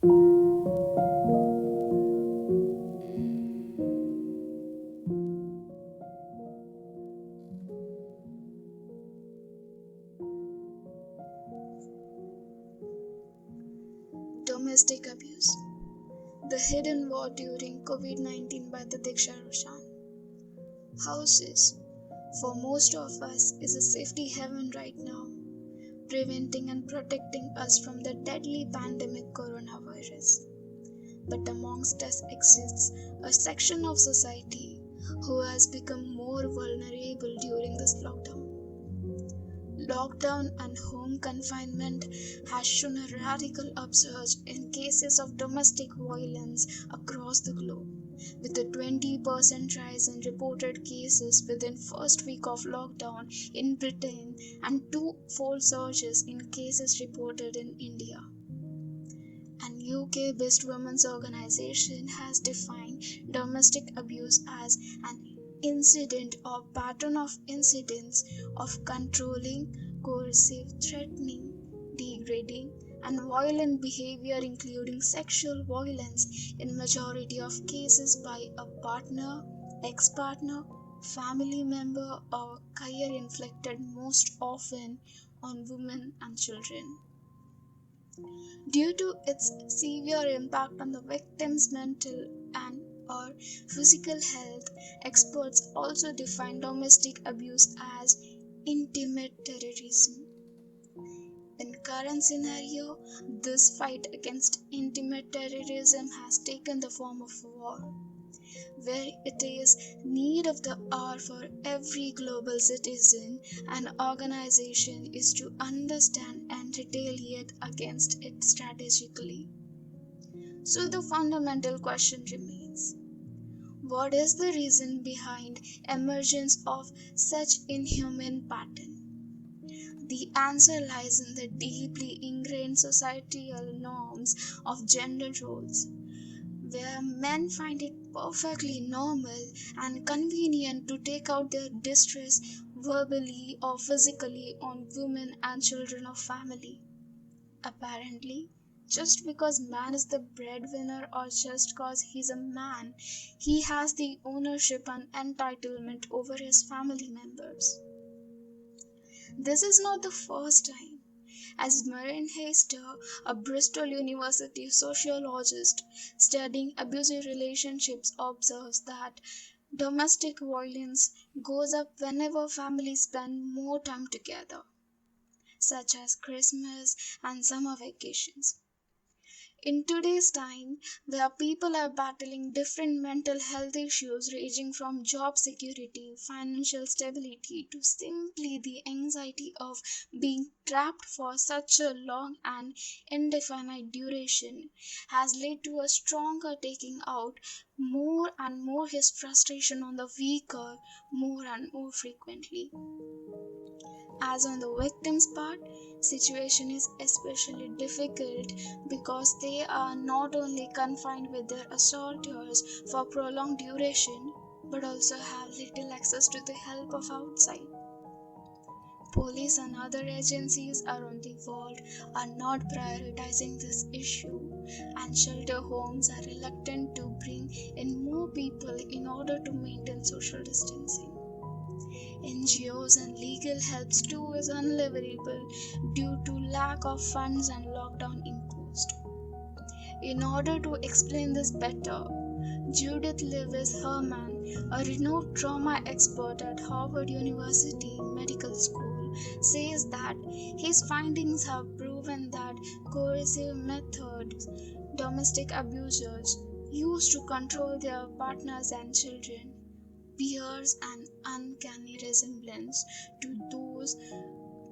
Domestic abuse. The hidden war during COVID-19 by Titiksha Raushan. Houses, for most of us, is a safety haven right now, preventing and protecting us from the deadly pandemic coronavirus. But amongst us exists a section of society who has become more vulnerable during this lockdown. Lockdown and home confinement has shown a radical upsurge in cases of domestic violence across the globe, with a 20% rise in reported cases within first week of lockdown in Britain and two-fold surges in cases reported in India. An UK-based women's organization has defined domestic abuse as an incident or pattern of incidents of controlling, coercive, threatening, degrading, and violent behavior including sexual violence in majority of cases by a partner, ex-partner, family member or career inflicted most often on women and children. Due to its severe impact on the victim's mental and or physical health, experts also define domestic abuse as intimate terrorism. In current scenario, this fight against intimate terrorism has taken the form of war, where it is need of the hour for every global citizen and organization is to understand and retaliate against it strategically. So the fundamental question remains: what is the reason behind emergence of such inhumane pattern? The answer lies in the deeply ingrained societal norms of gender roles, where men find it perfectly normal and convenient to take out their distress verbally or physically on women and children of family. Apparently, just because man is the breadwinner or just because he's a man, he has the ownership and entitlement over his family members. This is not the first time, as Marin Heister, a Bristol University sociologist studying abusive relationships, observes that domestic violence goes up whenever families spend more time together, such as Christmas and summer vacations. In today's time, where people are battling different mental health issues ranging from job security, financial stability, to simply the anxiety of being trapped for such a long and indefinite duration, has led to a stronger taking out more and more his frustration on the weaker more and more frequently. As on the victim's part, situation is especially difficult because they are not only confined with their assaulters for prolonged duration but also have little access to the help of outside. Police and other agencies around the world are not prioritizing this issue, and shelter homes are reluctant to bring in more people in order to maintain social distancing. NGOs and legal helps too is unavailable due to lack of funds and lockdown imposed. In order to explain this better, Judith Lewis Herman, a renowned trauma expert at Harvard University Medical School, says that his findings have proven that coercive methods domestic abusers use to control their partners and children bears an uncanny resemblance to those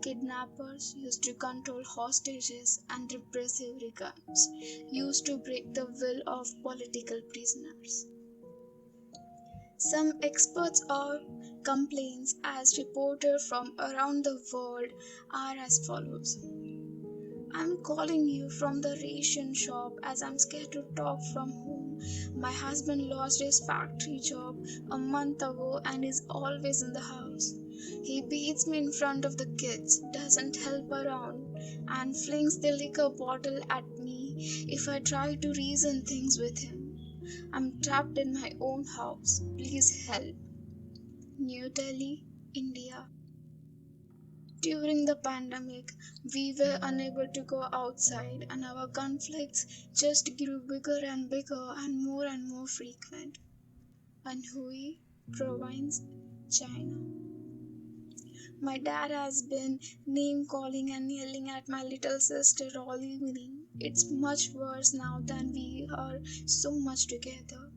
kidnappers used to control hostages and repressive regimes used to break the will of political prisoners. Some experts or complaints as reported from around the world are as follows. I'm calling you from the ration shop as I'm scared to talk from home. My husband lost his factory job a month ago and is always in the house. He beats me in front of the kids, doesn't help around. and flings the liquor bottle at me if I try to reason things with him. I'm trapped in my own house. Please help. New Delhi, India. During the pandemic, we were unable to go outside, and our conflicts just grew bigger and bigger and more frequent. Anhui, Province, China. My dad has been name calling and yelling at my little sister all evening. It's much worse now than we are so much together.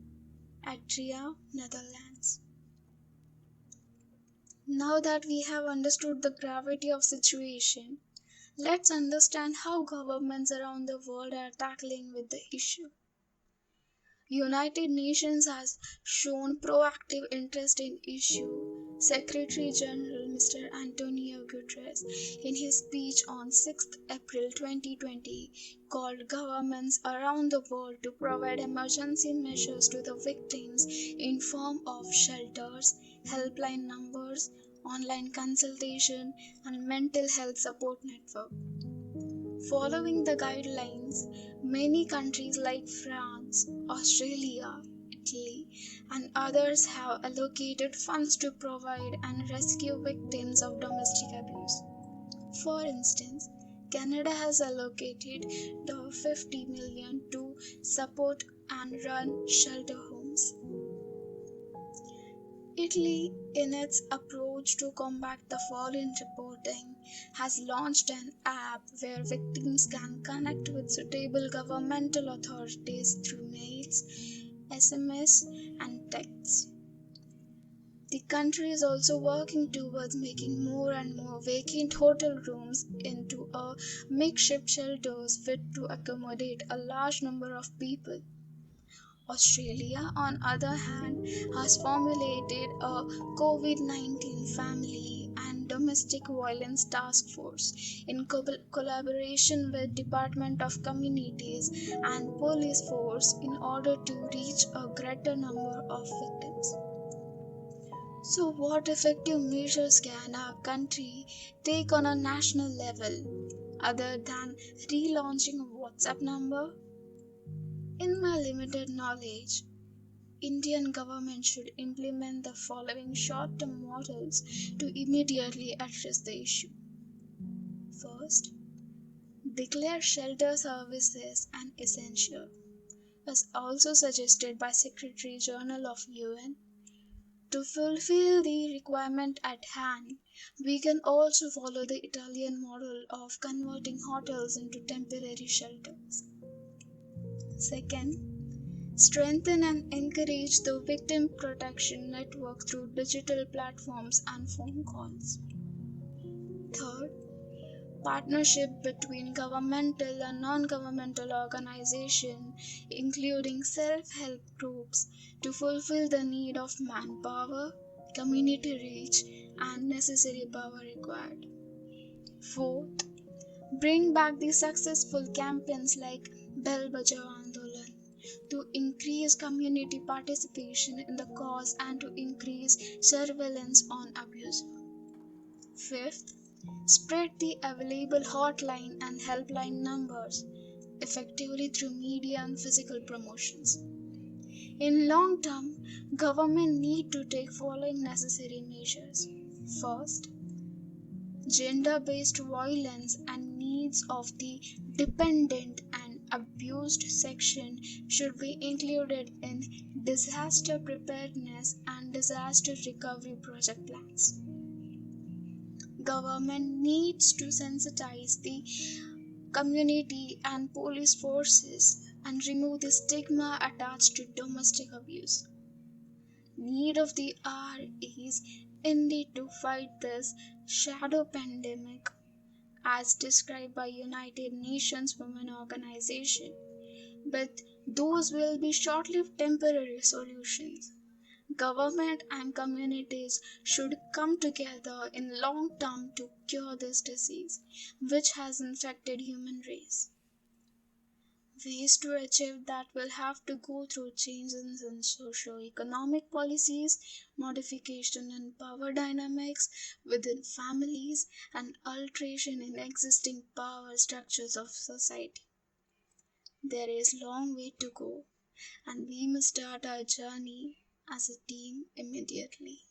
Atria, Netherlands. Now that we have understood the gravity of situation, let's understand how governments around the world are tackling with the issue. United Nations has shown proactive interest in issue. Secretary General Mr. Antonio Guterres, in his speech on 6th April 2020, called governments around the world to provide emergency measures to the victims in form of shelters, helpline numbers, online consultation, and mental health support network. Following the guidelines, many countries like France, Australia, Italy, and others have allocated funds to provide and rescue victims of domestic abuse. For instance, Canada has allocated $50 million to support and run shelter homes. Italy, in its approach to combat the fallen reporting, has launched an app where victims can connect with suitable governmental authorities through mails, SMS, and texts. The country is also working towards making more and more vacant hotel rooms into a makeshift shelters fit to accommodate a large number of people. Australia, on the other hand, has formulated a COVID-19 family and domestic violence task force in collaboration with Department of Communities and police force in order to reach a greater number of victims. So what effective measures can our country take on a national level other than relaunching a WhatsApp number? In my limited knowledge, Indian government should implement the following short-term models to immediately address the issue. First, declare shelter services an essential, as also suggested by Secretary General of UN. To fulfill the requirement at hand, we can also follow the Italian model of converting hotels into temporary shelters. Second, strengthen and encourage the victim protection network through digital platforms and phone calls. Third, partnership between governmental and non-governmental organizations, including self-help groups, to fulfill the need of manpower, community reach, and necessary power required. Fourth, bring back the successful campaigns like Bell Bajao Andolan to increase community participation in the cause and to increase surveillance on abuse. Fifth, spread the available hotline and helpline numbers effectively through media and physical promotions. In long term, government need to take following necessary measures. First, gender-based violence and needs of the dependent and abused section should be included in disaster preparedness and disaster recovery project plans. Government needs to sensitize the community and police forces and remove the stigma attached to domestic abuse. Need of the hour is indeed to fight this shadow pandemic as described by United Nations Women Organization, but those will be short-lived temporary solutions. Government and communities should come together in long term to cure this disease, which has infected human race. Ways to achieve that will have to go through changes in socio-economic policies, modification in power dynamics within families, and alteration in existing power structures of society. There is a long way to go, and we must start our journey as a team immediately.